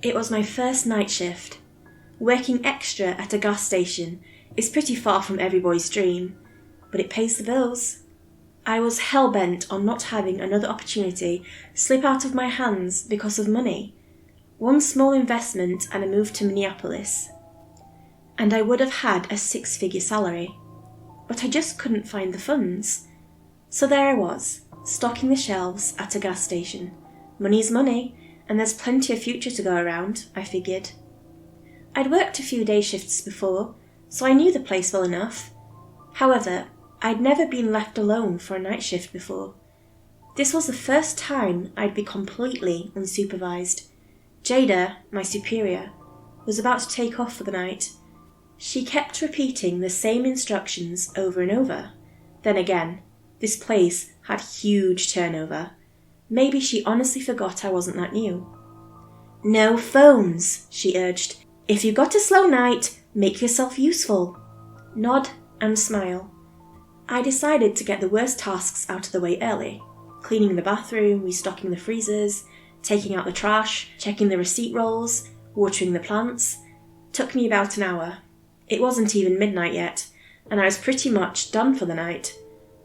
It was my first night shift. Working extra at a gas station is pretty far from every boy's dream, but it pays the bills. I was hell-bent on not having another opportunity slip out of my hands because of money. One small investment and a move to Minneapolis. And I would have had a 6-figure salary. But I just couldn't find the funds. So there I was, stocking the shelves at a gas station. Money's money, and there's plenty of future to go around, I figured. I'd worked a few day shifts before, so I knew the place well enough. However, I'd never been left alone for a night shift before. This was the first time I'd be completely unsupervised. Jada, my superior, was about to take off for the night. She kept repeating the same instructions over and over. Then again, this place had huge turnover. Maybe she honestly forgot I wasn't that new. "No phones," she urged. "If you've got a slow night, make yourself useful." Nod and smile. I decided to get the worst tasks out of the way early. Cleaning the bathroom, restocking the freezers, taking out the trash, checking the receipt rolls, watering the plants. Took me about an hour. It wasn't even midnight yet, and I was pretty much done for the night.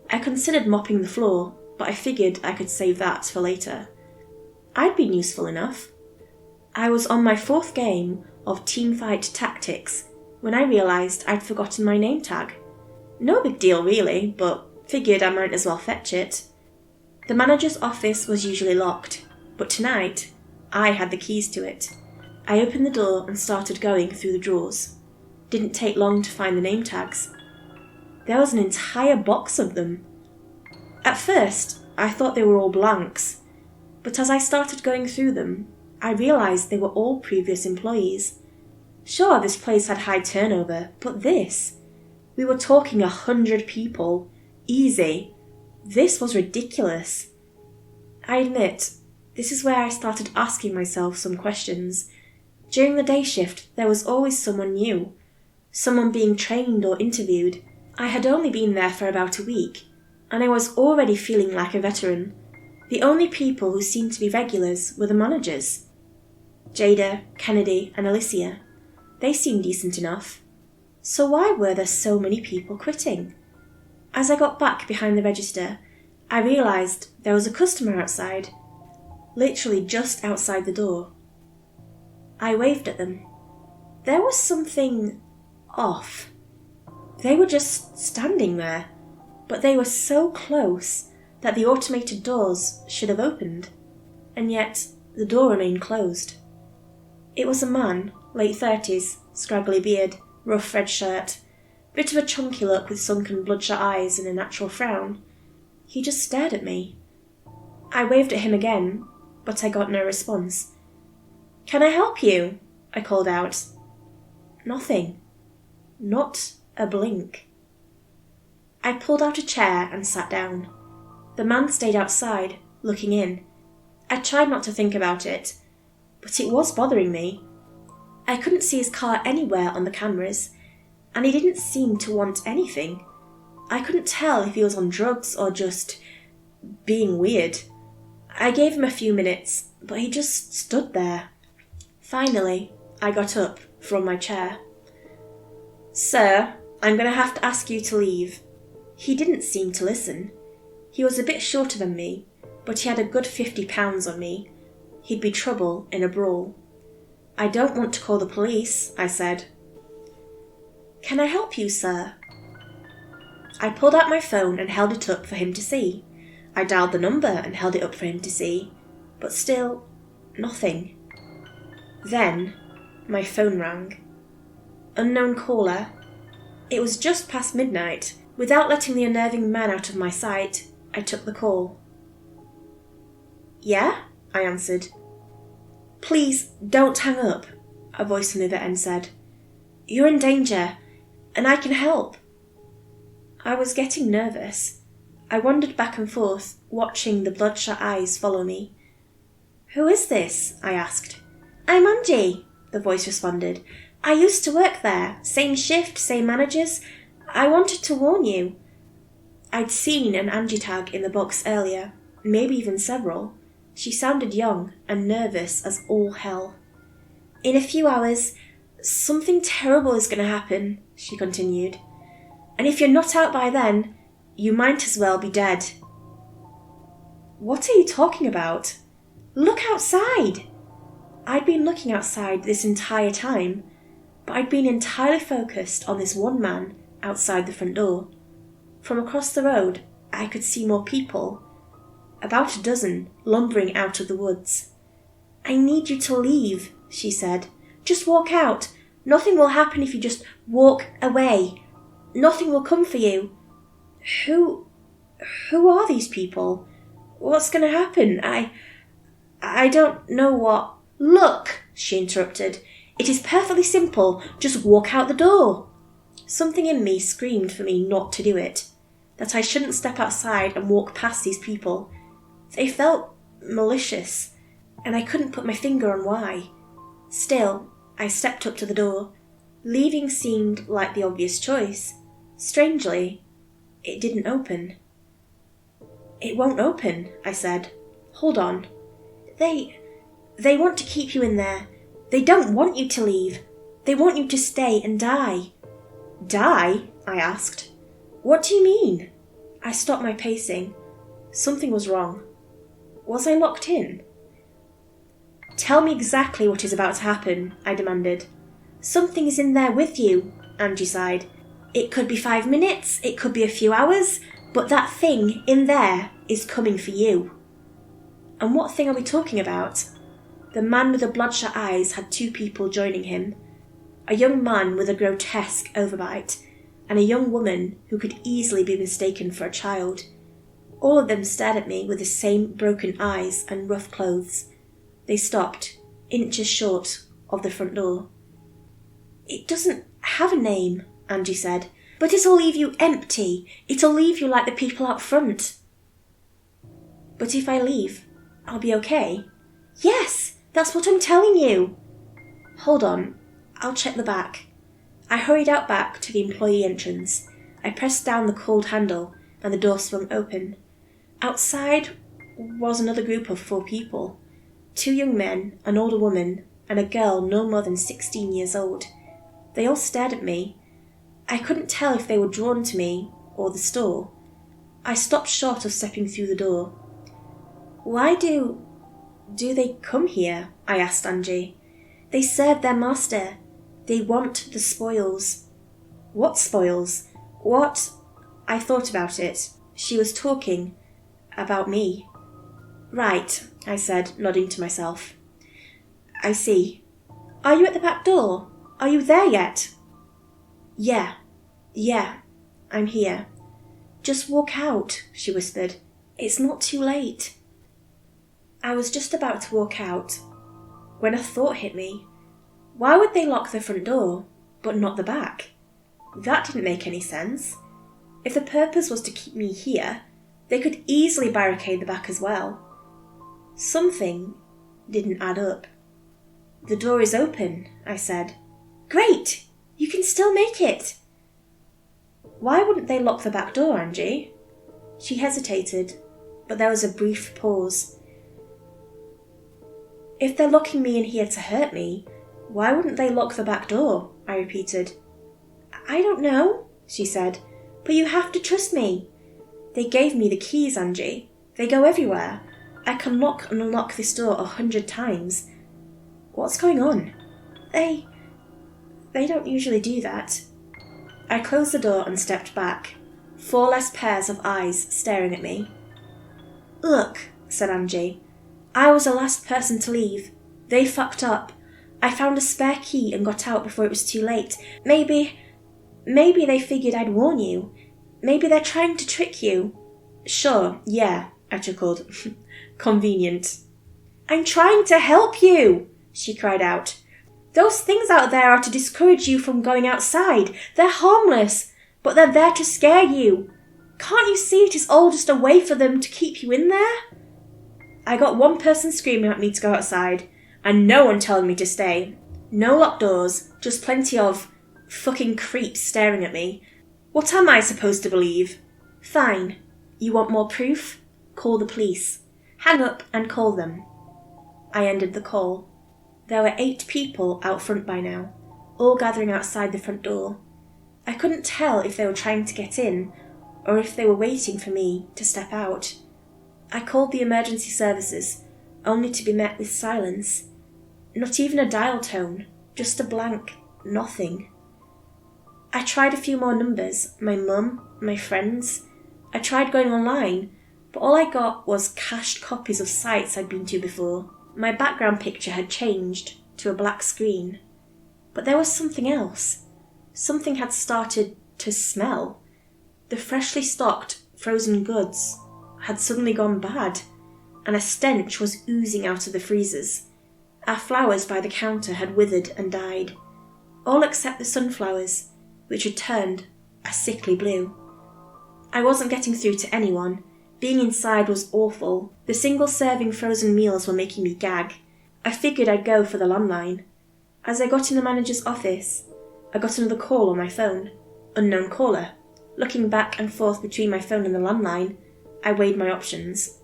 I considered mopping the floor, but I figured I could save that for later. I'd been useful enough. I was on my 4th game of Teamfight Tactics when I realised I'd forgotten my name tag. No big deal really, but figured I might as well fetch it. The manager's office was usually locked, but tonight I had the keys to it. I opened the door and started going through the drawers. Didn't take long to find the name tags. There was an entire box of them. At first, I thought they were all blanks, but as I started going through them, I realised they were all previous employees. Sure, this place had high turnover, but we were talking 100 people. Easy. This was ridiculous. I admit, this is where I started asking myself some questions. During the day shift, there was always someone new, someone being trained or interviewed. I had only been there for about a week, and I was already feeling like a veteran. The only people who seemed to be regulars were the managers. Jada, Kennedy, and Alicia. They seemed decent enough. So why were there so many people quitting? As I got back behind the register, I realised there was a customer outside, literally just outside the door. I waved at them. There was something off. They were just standing there, but they were so close that the automated doors should have opened, and yet the door remained closed. It was a man, late 30s, scraggly beard, rough red shirt, bit of a chunky look with sunken bloodshot eyes and a natural frown. He just stared at me. I waved at him again, but I got no response. "Can I help you?" I called out. Nothing. Not a blink. I pulled out a chair and sat down. The man stayed outside, looking in. I tried not to think about it, but it was bothering me. I couldn't see his car anywhere on the cameras, and he didn't seem to want anything. I couldn't tell if he was on drugs or just being weird. I gave him a few minutes, but he just stood there. Finally, I got up from my chair. "Sir, I'm going to have to ask you to leave." He didn't seem to listen. He was a bit shorter than me, but he had a good 50 pounds on me. He'd be trouble in a brawl. "I don't want to call the police," I said. "Can I help you, sir?" I pulled out my phone and held it up for him to see. I dialed the number and held it up for him to see, but still, nothing. Then, my phone rang. Unknown caller. It was just past midnight. Without letting the unnerving man out of my sight, I took the call. "Yeah?" I answered. "Please, don't hang up," a voice from the other end said. "You're in danger, and I can help." I was getting nervous. I wandered back and forth, watching the bloodshot eyes follow me. "Who is this?" I asked. "I'm Angie," the voice responded. "I used to work there. Same shift, same managers. I wanted to warn you." I'd seen an Angie tag in the box earlier, maybe even several. She sounded young and nervous as all hell. In a few hours, something terrible is going to happen, she continued. And if you're not out by then, you might as well be dead. What are you talking about? Look outside! I'd been looking outside this entire time, but I'd been entirely focused on this one man outside the front door. From across the road, I could see more people, about a dozen, lumbering out of the woods. I need you to leave, she said. Just walk out. Nothing will happen if you just walk away. Nothing will come for you. Who are these people? What's going to happen? I don't know what... Look, she interrupted. It is perfectly simple. Just walk out the door. Something in me screamed for me not to do it, that I shouldn't step outside and walk past these people. They felt malicious, and I couldn't put my finger on why. Still, I stepped up to the door. Leaving seemed like the obvious choice. Strangely, it didn't open. It won't open, I said. Hold on. They want to keep you in there. They don't want you to leave. They want you to stay and die. Die? I asked. What do you mean? I stopped my pacing. Something was wrong. Was I locked in? Tell me exactly what is about to happen, I demanded. Something is in there with you, Angie sighed. It could be 5 minutes, it could be a few hours, but that thing in there is coming for you. And what thing are we talking about? The man with the bloodshot eyes had 2 people joining him. A young man with a grotesque overbite, and a young woman who could easily be mistaken for a child. All of them stared at me with the same broken eyes and rough clothes. They stopped, inches short of the front door. It doesn't have a name, Angie said, but it'll leave you empty. It'll leave you like the people out front. But if I leave, I'll be okay. Yes! That's what I'm telling you. Hold on, I'll check the back. I hurried out back to the employee entrance. I pressed down the cold handle and the door swung open. Outside was another group of 4 people. 2 young men, an older woman, and a girl no more than 16 years old. They all stared at me. I couldn't tell if they were drawn to me or the store. I stopped short of stepping through the door. Why do they come here? I asked Angie. They serve their master. They want the spoils. What spoils? What? I thought about it. She was talking about me. Right, I said, nodding to myself. I see. Are you at the back door? Are you there yet? Yeah, I'm here. Just walk out, she whispered. It's not too late. I was just about to walk out when a thought hit me. Why would they lock the front door, but not the back? That didn't make any sense. If the purpose was to keep me here, they could easily barricade the back as well. Something didn't add up. The door is open, I said. Great! You can still make it! Why wouldn't they lock the back door, Angie? She hesitated, but there was a brief pause. If they're locking me in here to hurt me, why wouldn't they lock the back door? I repeated. I don't know, she said, but you have to trust me. They gave me the keys, Angie. They go everywhere. I can lock and unlock this door 100 times. What's going on? They don't usually do that. I closed the door and stepped back. 4 less pairs of eyes staring at me. Look, said Angie. I was the last person to leave. They fucked up. I found a spare key and got out before it was too late. Maybe they figured I'd warn you. Maybe they're trying to trick you. Sure, yeah, I chuckled. Convenient. I'm trying to help you, she cried out. Those things out there are to discourage you from going outside. They're harmless, but they're there to scare you. Can't you see it is all just a way for them to keep you in there? I got one person screaming at me to go outside, and no one telling me to stay. No locked doors, just plenty of fucking creeps staring at me. What am I supposed to believe? Fine. You want more proof? Call the police. Hang up and call them. I ended the call. There were 8 people out front by now, all gathering outside the front door. I couldn't tell if they were trying to get in or if they were waiting for me to step out. I called the emergency services, only to be met with silence. Not even a dial tone, just a blank nothing. I tried a few more numbers, my mum, my friends. I tried going online, but all I got was cached copies of sites I'd been to before. My background picture had changed to a black screen. But there was something else. Something had started to smell. The freshly stocked frozen goods had suddenly gone bad, and a stench was oozing out of the freezers. Our flowers by the counter had withered and died, all except the sunflowers, which had turned a sickly blue. I wasn't getting through to anyone. Being inside was awful. The single-serving frozen meals were making me gag. I figured I'd go for the landline. As I got in the manager's office, I got another call on my phone. Unknown caller. Looking back and forth between my phone and the landline, I weighed my options.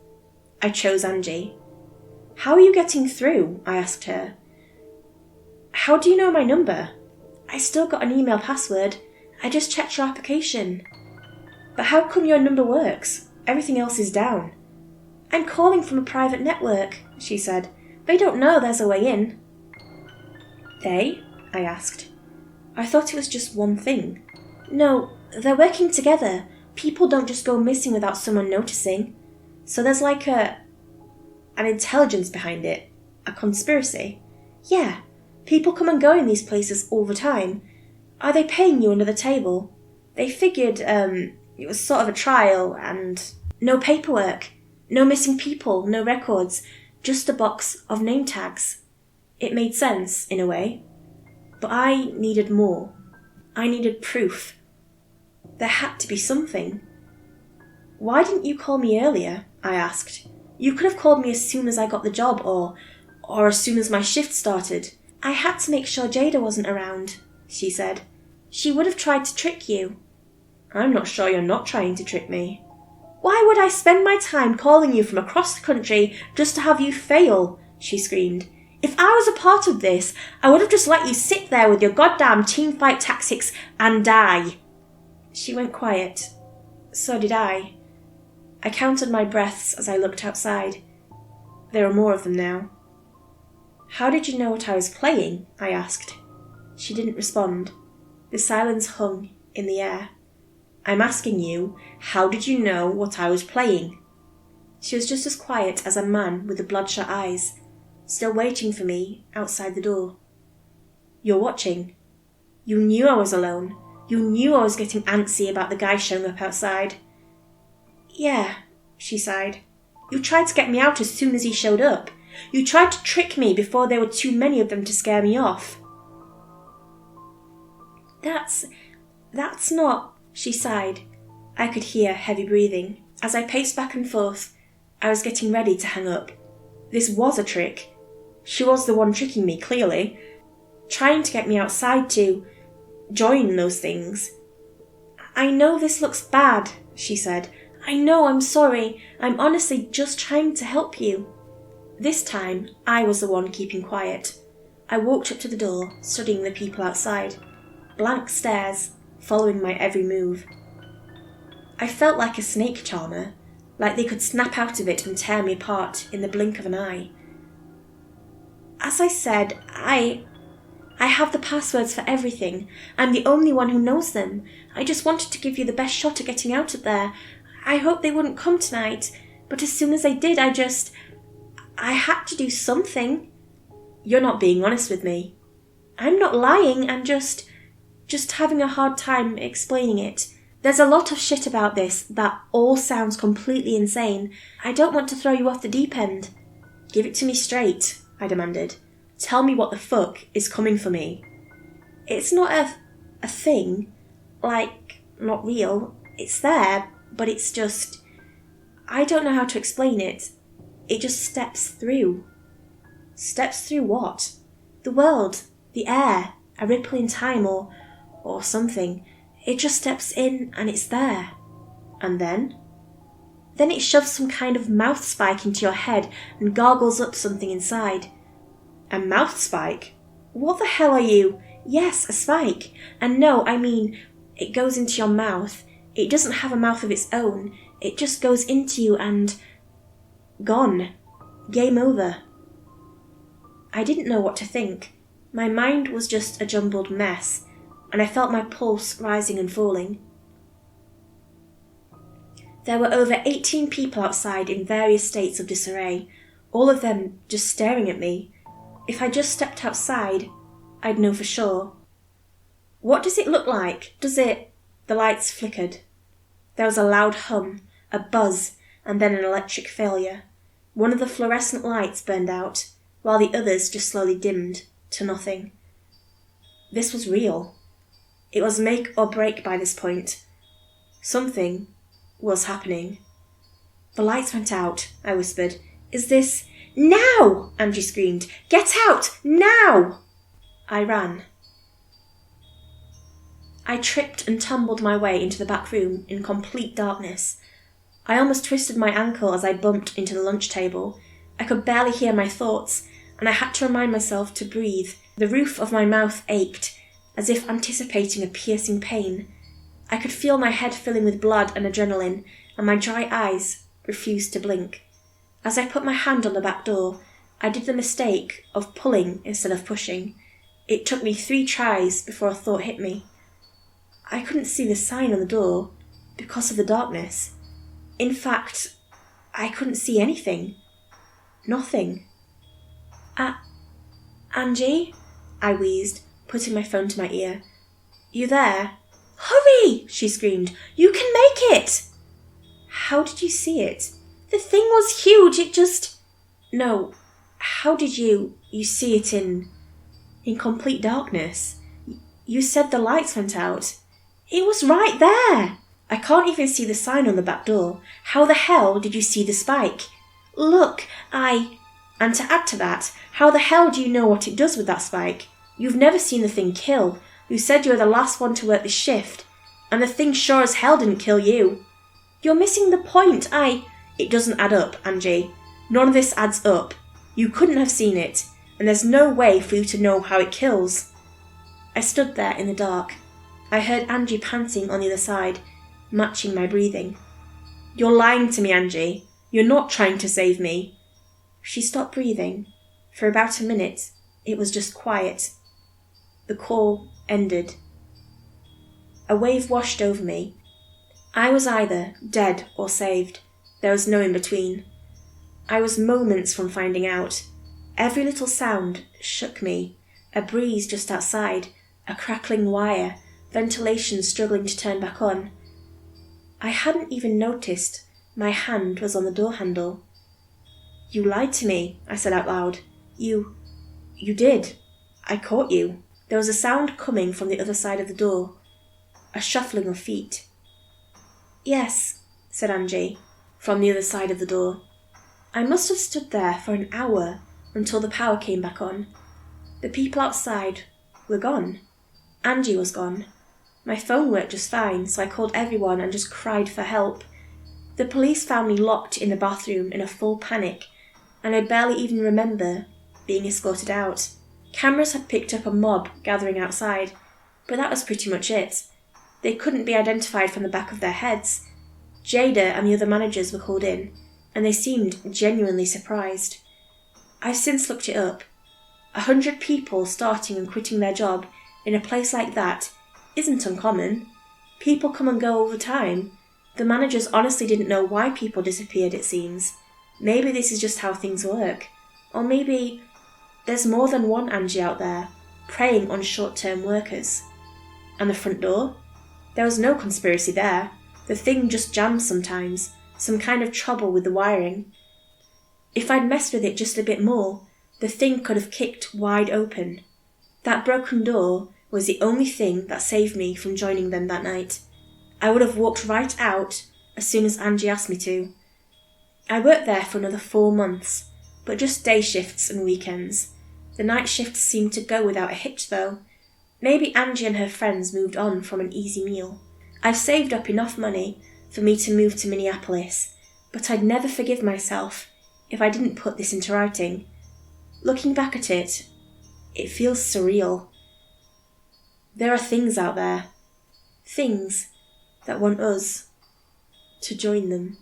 I chose Angie. "How are you getting through?" I asked her. "How do you know my number?" "I still got an email password. I just checked your application." "But how come your number works? Everything else is down." "I'm calling from a private network," she said. "They don't know there's a way in." "They?" I asked. I thought it was just one thing. "No, they're working together. People don't just go missing without someone noticing. So there's like an intelligence behind it. A conspiracy." "Yeah, people come and go in these places all the time. Are they paying you under the table? They figured, it was sort of a trial and no paperwork, no missing people, no records, just a box of name tags." It made sense, in a way. But I needed more. I needed proof. There had to be something. "Why didn't you call me earlier?" I asked. "You could have called me as soon as I got the job or as soon as my shift started." "I had to make sure Jada wasn't around," she said. "She would have tried to trick you." "I'm not sure you're not trying to trick me." "Why would I spend my time calling you from across the country just to have you fail?" she screamed. "If I was a part of this, I would have just let you sit there with your goddamn teamfight tactics and die." She went quiet. So did I. I counted my breaths as I looked outside. There were more of them now. "How did you know what I was playing?" I asked. She didn't respond. The silence hung in the air. "I'm asking you, how did you know what I was playing?" She was just as quiet as a man with the bloodshot eyes, still waiting for me outside the door. "You're watching. You knew I was alone. You knew I was getting antsy about the guy showing up outside." "Yeah," she sighed. "You tried to get me out as soon as he showed up. You tried to trick me before there were too many of them to scare me off." That's not," she sighed. I could hear heavy breathing. As I paced back and forth, I was getting ready to hang up. This was a trick. She was the one tricking me, clearly. Trying to get me outside to join those things. "I know this looks bad," she said. "I know, I'm sorry. I'm honestly just trying to help you." This time, I was the one keeping quiet. I walked up to the door, studying the people outside. Blank stares, following my every move. I felt like a snake charmer, like they could snap out of it and tear me apart in the blink of an eye. As I said, I have the passwords for everything. I'm the only one who knows them. I just wanted to give you the best shot at getting out of there. I hoped they wouldn't come tonight, but as soon as they did, I had to do something." "You're not being honest with me." "I'm not lying, I'm just having a hard time explaining it. There's a lot of shit about this that all sounds completely insane. I don't want to throw you off the deep end." "Give it to me straight," I demanded. "Tell me what the fuck is coming for me." "It's not a thing. Like, not real. It's there, but it's just... I don't know how to explain it. It just steps through." "Steps through what?" "The world, the air, a ripple in time or something. It just steps in and it's there." "And then?" "Then it shoves some kind of mouth spike into your head and gargles up something inside. A mouth spike? What the hell are you? Yes, a spike. And no, I mean, it goes into your mouth. It doesn't have a mouth of its own. It just goes into you and... gone. Game over. I didn't know what to think. My mind was just a jumbled mess, and I felt my pulse rising and falling. There were over 18 people outside in various states of disarray, all of them just staring at me. If I just stepped outside, I'd know for sure. What does it look like? Does it... The lights flickered. There was a loud hum, a buzz, and then an electric failure. One of the fluorescent lights burned out, while the others just slowly dimmed to nothing. This was real. It was make or break by this point. Something was happening. The lights went out, I whispered. Is this... Now! Angie screamed. Get out! Now! I ran. I tripped and tumbled my way into the back room in complete darkness. I almost twisted my ankle as I bumped into the lunch table. I could barely hear my thoughts, and I had to remind myself to breathe. The roof of my mouth ached, as if anticipating a piercing pain. I could feel my head filling with blood and adrenaline, and my dry eyes refused to blink. As I put my hand on the back door, I did the mistake of pulling instead of pushing. It took me 3 tries before a thought hit me. I couldn't see the sign on the door because of the darkness. In fact, I couldn't see anything. Nothing. Angie? I wheezed, putting my phone to my ear. You there? Hurry! She screamed. You can make it! How did you see it? The thing was huge, it just... No, how did you see it in complete darkness? You said the lights went out. It was right there! I can't even see the sign on the back door. How the hell did you see the spike? Look, And to add to that, how the hell do you know what it does with that spike? You've never seen the thing kill. You said you were the last one to work this shift. And the thing sure as hell didn't kill you. You're missing the point. It doesn't add up, Angie. None of this adds up. You couldn't have seen it, and there's no way for you to know how it kills. I stood there in the dark. I heard Angie panting on the other side, matching my breathing. You're lying to me, Angie. You're not trying to save me. She stopped breathing. For about a minute, it was just quiet. The call ended. A wave washed over me. I was either dead or saved. There was no in between. I was moments from finding out. Every little sound shook me. A breeze just outside, a crackling wire, ventilation struggling to turn back on. I hadn't even noticed my hand was on the door handle. You lied to me, I said out loud. You did. I caught you. There was a sound coming from the other side of the door. A shuffling of feet. Yes, said Angie, from the other side of the door. I must have stood there for an hour until the power came back on. The people outside were gone. Angie was gone. My phone worked just fine, so I called everyone and just cried for help. The police found me locked in the bathroom in a full panic, and I barely even remember being escorted out. Cameras had picked up a mob gathering outside, but that was pretty much it. They couldn't be identified from the back of their heads. Jada and the other managers were called in, and they seemed genuinely surprised. I've since looked it up. 100 people starting and quitting their job in a place like that isn't uncommon. People come and go all the time. The managers honestly didn't know why people disappeared, it seems. Maybe this is just how things work. Or maybe there's more than one Angie out there, preying on short-term workers. And the front door? There was no conspiracy there. The thing just jammed sometimes, some kind of trouble with the wiring. If I'd messed with it just a bit more, the thing could have kicked wide open. That broken door was the only thing that saved me from joining them that night. I would have walked right out as soon as Angie asked me to. I worked there for another 4 months, but just day shifts and weekends. The night shifts seemed to go without a hitch though. Maybe Angie and her friends moved on from an easy meal. I've saved up enough money for me to move to Minneapolis, but I'd never forgive myself if I didn't put this into writing. Looking back at it, it feels surreal. There are things out there, things that want us to join them.